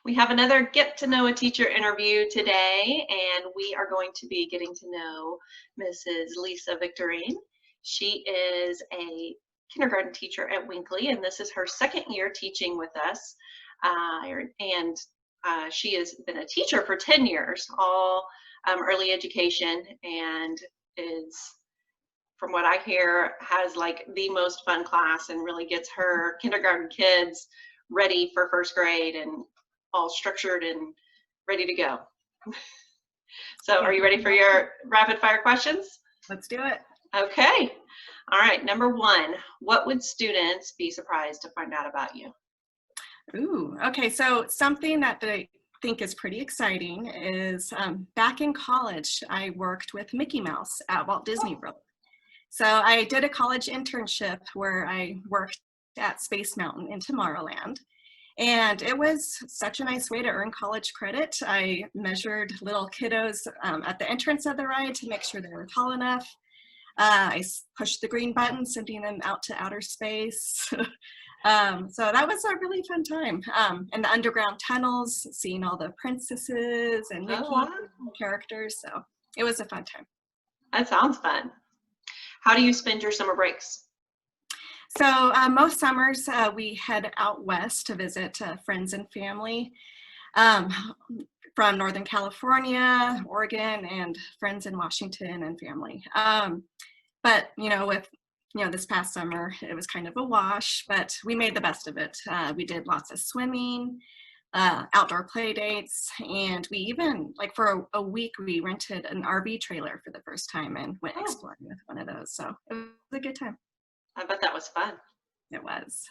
We have another Get to Know a Teacher interview today, and we are going to be getting to know Mrs. Lisa Victorine. She is a kindergarten teacher at Winkley, and this is her second year teaching with us. She has been a teacher for 10 years, all early education, and is, from what I hear, has like the most fun class and really gets her kindergarten kids ready for first grade and all structured and ready to go. So are you ready for your rapid fire questions? Let's do it. Okay. All right. Number one, what would students be surprised to find out about you? Ooh, okay. So something that I think is pretty exciting is back in college, I worked with Mickey Mouse at Walt Disney World. So I did a college internship where I worked at Space Mountain in Tomorrowland. And it was such a nice way to earn college credit. I measured little kiddos at the entrance of the ride to make sure they were tall enough. I pushed the green button, sending them out to outer space. So that was a really fun time. And the underground tunnels, seeing all the princesses and Mickey characters. So it was a fun time. That sounds fun. How do you spend your summer breaks? So most summers we head out west to visit friends and family from Northern California, Oregon, and friends in Washington and family. But with this past summer, it was kind of a wash, but we made the best of it. We did lots of swimming, outdoor play dates, and we even, like for a week, we rented an RV trailer for the first time and went exploring with one of those. So it was a good time. I bet that was fun. It was.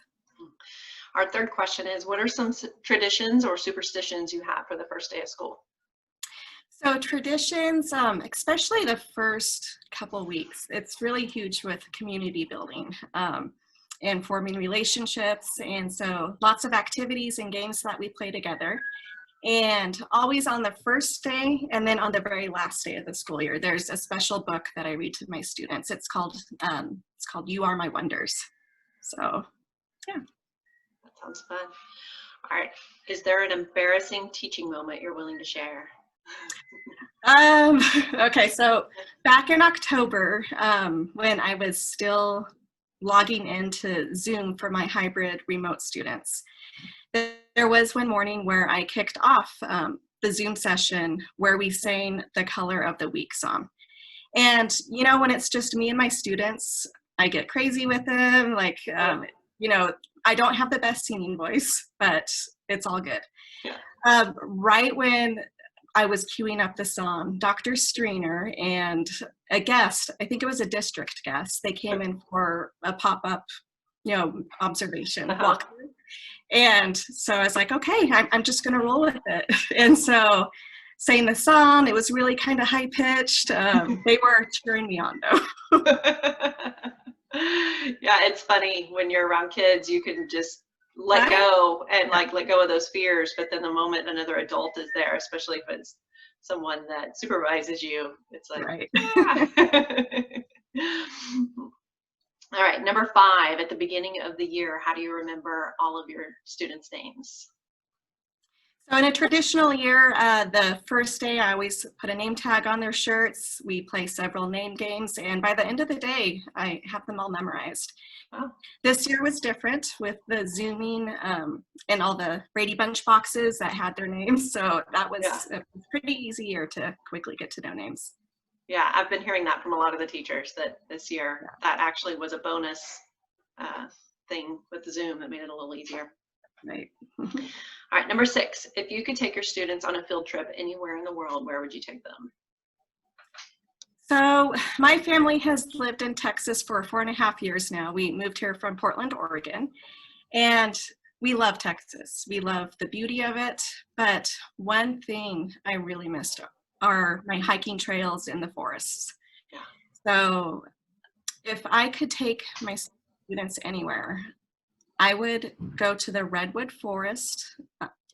Our third question is, what are some traditions or superstitions you have for the first day of school? So traditions, especially the first couple weeks, it's really huge with community building and forming relationships. And so lots of activities and games that we play together. And always on the first day and then on the very last day of the school year, there's a special book that I read to my students. It's called You Are My Wonders. So, yeah. That sounds fun. All right. Is there an embarrassing teaching moment you're willing to share? Okay, so back in October, when I was still logging into Zoom for my hybrid remote students, there was one morning where I kicked off the Zoom session where we sang the Color of the Week song. And, when it's just me and my students, I get crazy with them. Like, I don't have the best singing voice, but it's all good. Yeah. Right when I was queuing up the song, Dr. Streiner and a guest, I think it was a district guest, they came in for a pop-up, observation walkthrough. And so I was like, okay, I'm just going to roll with it. And so sang the song. It was really kind of high pitched. They were cheering me on though. Yeah, it's funny when you're around kids, you can just let go and let go of those fears. But then the moment another adult is there, especially if it's someone that supervises you, it's like, right. All right, number 5, at the beginning of the year, how do you remember all of your students' names? So in a traditional year, the first day I always put a name tag on their shirts. We play several name games, and by the end of the day, I have them all memorized. Wow. This year was different with the Zooming and all the Brady Bunch boxes that had their names, so that was a pretty easy year to quickly get to know names. Yeah, I've been hearing that from a lot of the teachers, that this year that actually was a bonus thing with the Zoom that made it a little easier. Right. All right, number 6, if you could take your students on a field trip anywhere in the world, where would you take them? So my family has lived in Texas for 4.5 years now. We moved here from Portland, Oregon, and we love Texas. We love the beauty of it, but one thing I really missed are my hiking trails in the forests. Yeah. So if I could take my students anywhere, I would go to the Redwood Forest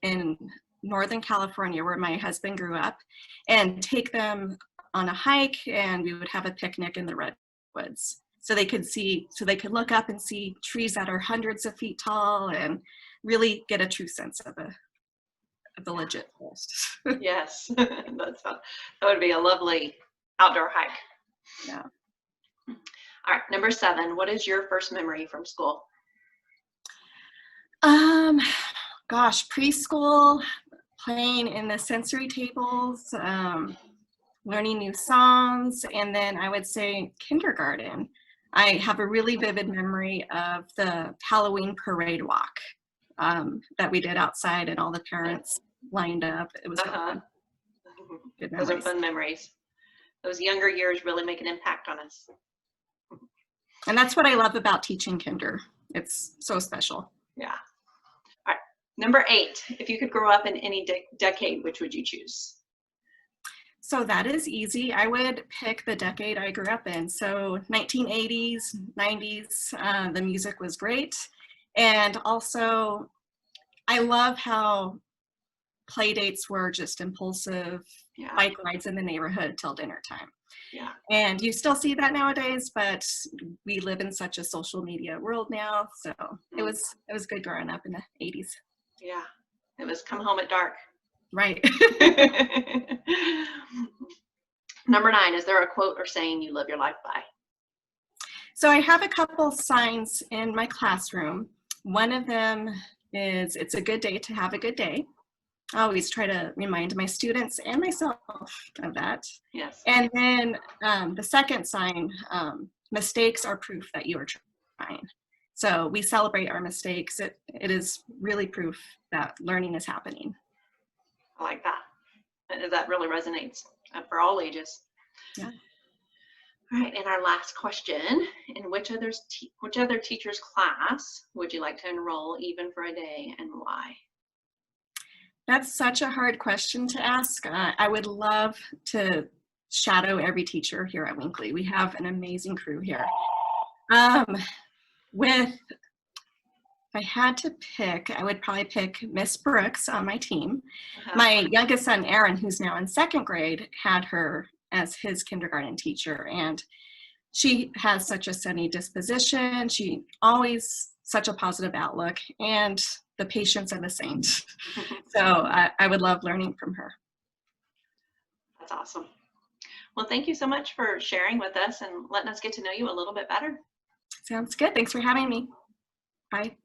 in Northern California, where my husband grew up, and take them on a hike, and we would have a picnic in the redwoods. So they could look up and see trees that are hundreds of feet tall and really get a true sense of at the legit post. Yes, that's fun. That would be a lovely outdoor hike. Yeah. All right, number 7, what is your first memory from school? Gosh, preschool, playing in the sensory tables, learning new songs, and then I would say kindergarten. I have a really vivid memory of the Halloween parade walk that we did outside, and all the parents lined up. It was so fun. Good Those are memories. fun memories. Those younger years really make an impact on us. And that's what I love about teaching kinder. It's so special. Yeah. All right, number 8, if you could grow up in any decade, which would you choose? So that is easy. I would pick the decade I grew up in. So 1980s, 90s, the music was great. And also, I love how play dates were just impulsive bike rides in the neighborhood till dinner time. Yeah. And you still see that nowadays, but we live in such a social media world now. So it was good growing up in the 80s. Yeah. It was come home at dark. Right. Number 9, is there a quote or saying you live your life by? So I have a couple signs in my classroom. One of them is, it's a good day to have a good day. I always try to remind my students and myself of that. Yes. And then the second sign, mistakes are proof that you are trying. So we celebrate our mistakes. It is really proof that learning is happening. I like that. That really resonates for all ages. Yeah. All right, and our last question, in which other teacher's class would you like to enroll even for a day, and why? That's such a hard question to ask. I would love to shadow every teacher here at Winkley. We have an amazing crew here. If I had to pick, I would probably pick Miss Brooks on my team. My youngest son, Aaron, who's now in 2nd grade, had her as his kindergarten teacher, and she has such a sunny disposition. She always such a positive outlook, and the patience of a saint. So I would love learning from her. That's awesome. Well, thank you so much for sharing with us and letting us get to know you a little bit better. Sounds good. Thanks for having me. Bye.